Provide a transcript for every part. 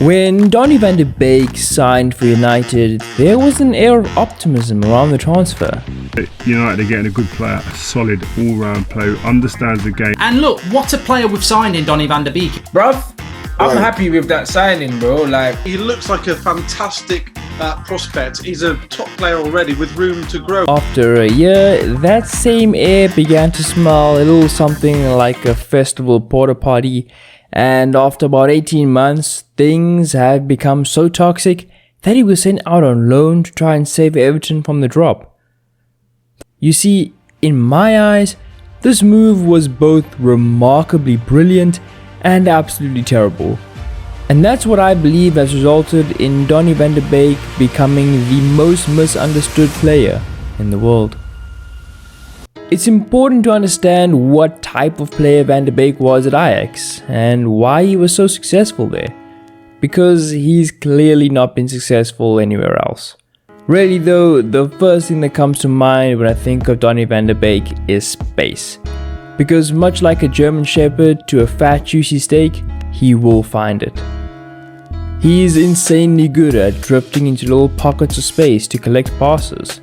When Donny van de Beek signed for United, there was an air of optimism around the transfer. United are getting a good player, a solid all-round player who understands the game. And look, what a player we've signed in Donny van de Beek. Bruv, I'm happy with that signing, bro. He looks like a fantastic prospect. He's a top player already with room to grow. After a year, that same air began to smell a little something like a festival porta potty. And after about 18 months, things had become so toxic that he was sent out on loan to try and save Everton from the drop. You see, in my eyes, this move was both remarkably brilliant and absolutely terrible. And that's what I believe has resulted in Donny van de Beek becoming the most misunderstood player in the world. It's important to understand what type of player Van de Beek was at Ajax and why he was so successful there, because he's clearly not been successful anywhere else. Really though, the first thing that comes to mind when I think of Donny van de Beek is space, because much like a German Shepherd to a fat juicy steak, he will find it. He's insanely good at drifting into little pockets of space to collect passes.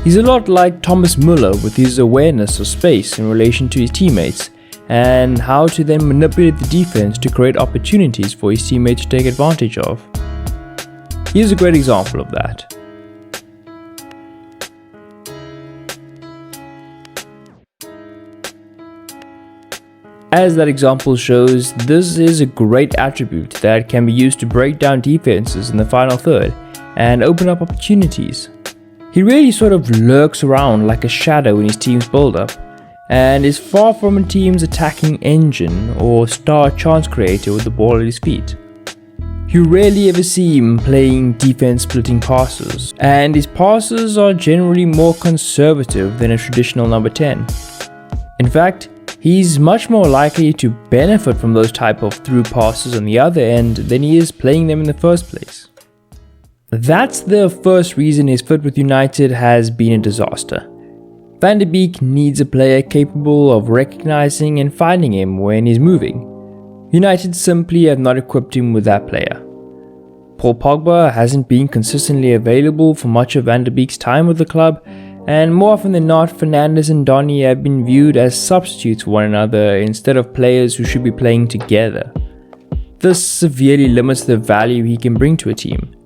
He's a lot like Thomas Müller with his awareness of space in relation to his teammates and how to then manipulate the defense to create opportunities for his teammates to take advantage of. Here's a great example of that. As that example shows, this is a great attribute that can be used to break down defenses in the final third and open up opportunities. He really sort of lurks around like a shadow in his team's build-up and is far from a team's attacking engine or star chance creator with the ball at his feet. You rarely ever see him playing defense splitting passes, and his passes are generally more conservative than a traditional number 10. In fact, he's much more likely to benefit from those type of through passes on the other end than he is playing them in the first place. That's the first reason his fit with United has been a disaster. Van de Beek needs a player capable of recognizing and finding him when he's moving. United simply have not equipped him with that player. Paul Pogba hasn't been consistently available for much of Van de Beek's time with the club, and more often than not, Fernandes and Donny have been viewed as substitutes for one another instead of players who should be playing together. This severely limits the value he can bring to a team.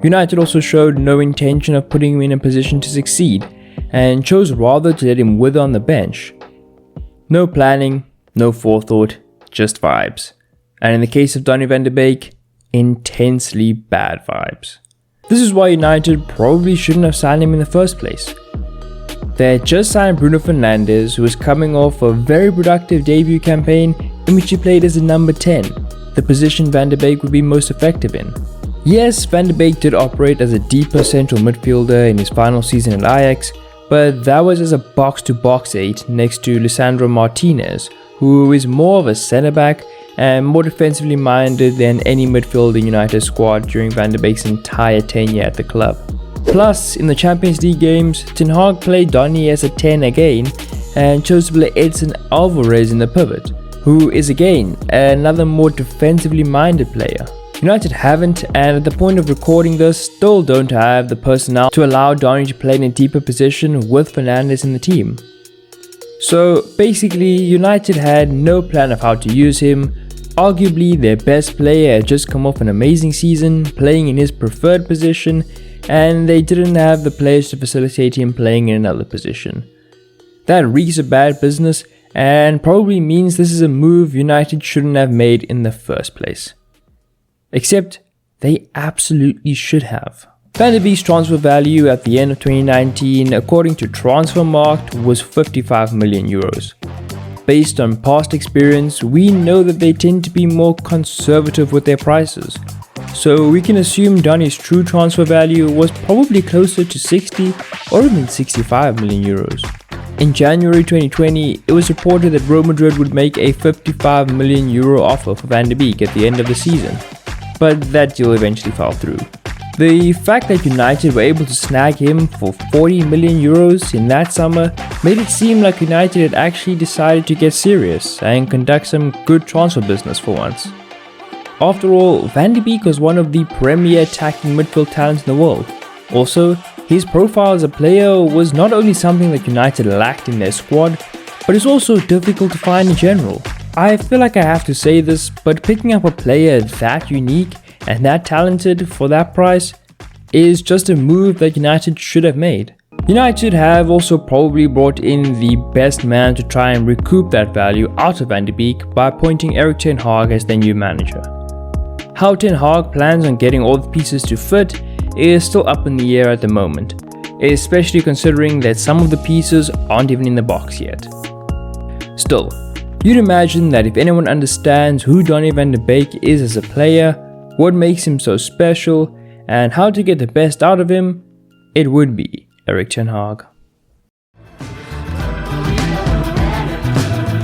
United also showed no intention of putting him in a position to succeed and chose rather to let him wither on the bench. No planning, no forethought, just vibes. And in the case of Donny van de Beek, intensely bad vibes. This is why United probably shouldn't have signed him in the first place. They had just signed Bruno Fernandes, who was coming off a very productive debut campaign in which he played as a number 10, the position Van de Beek would be most effective in. Yes, Van de Beek did operate as a deeper central midfielder in his final season at Ajax, but that was as a box-to-box 8 next to Lisandro Martinez, who is more of a centre-back and more defensively minded than any midfielder in United squad during Van de Beek's entire tenure at the club. Plus, in the Champions League games, Ten Hag played Donny as a 10 again and chose to play Edson Alvarez in the pivot, who is again another more defensively minded player. United haven't, and at the point of recording this, still don't have the personnel to allow Donny to play in a deeper position with Fernandes in the team. So basically, United had no plan of how to use him. Arguably, their best player had just come off an amazing season, playing in his preferred position, and they didn't have the players to facilitate him playing in another position. That reeks of bad business, and probably means this is a move United shouldn't have made in the first place. Except, they absolutely should have. Van de Beek's transfer value at the end of 2019, according to Transfermarkt, was 55 million euros. Based on past experience, we know that they tend to be more conservative with their prices. So we can assume Donny's true transfer value was probably closer to 60 or even 65 million euros. In January 2020, it was reported that Real Madrid would make a 55 million euro offer for Van de Beek at the end of the season, but that deal eventually fell through. The fact that United were able to snag him for 40 million euros in that summer made it seem like United had actually decided to get serious and conduct some good transfer business for once. After all, Van de Beek was one of the premier attacking midfield talents in the world. Also, his profile as a player was not only something that United lacked in their squad, but it's also difficult to find in general. I feel like I have to say this, but picking up a player that unique and that talented for that price is just a move that United should have made. United have also probably brought in the best man to try and recoup that value out of Van de Beek by appointing Ten Hag as their new manager. How Ten Hag plans on getting all the pieces to fit is still up in the air at the moment, especially considering that some of the pieces aren't even in the box yet. Still, you'd imagine that if anyone understands who Donny van de Beek is as a player, what makes him so special, and how to get the best out of him, it would be Ten Hag.